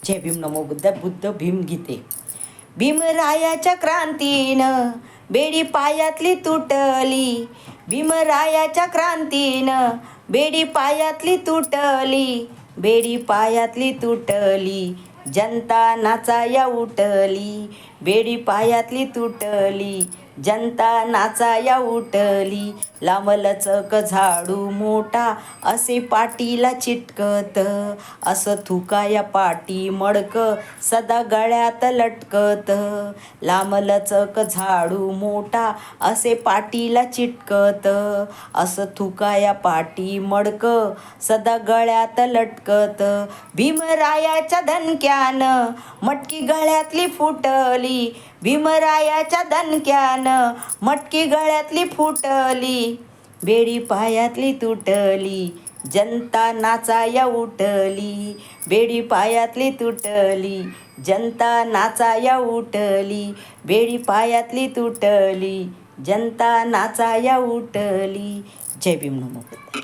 जय भीम नमो बुद्ध बुद्ध भीम गीते. भीमरायाच्या क्रांतीनं बेडी पायातली तुटली, भीमरायाच्या क्रांतीनं बेडी पायातली तुटली, बेडी पायातली तुटली, जनता नाचाया उठली, बेडी पायातली तुटली, जनता नाचाया उठली. लांबलचक झाडू मोठा असे पाटीला चिटकत, असं थुकाया पाटी मडक सदा गळ्यात लटकत. लांबलचक झाडू मोठा असे पाटीला चिटकत, असं थुकाया पाटी मडक सदा गळ्यात लटकत. भीमरायाच्या दणक्यानं मटकी गळ्यातली फुटली, भीमरायाच्या दणक्यानं मटकी गळ्यातली फुटली, बेडी पायातली तुटली, जनता नाचाया उठली, बेडी पायातली तुटली, जनता नाचाया उठली, बेडी पायातली तुटली, जनता नाचाया उठली. जय भीम नमो बुद्ध.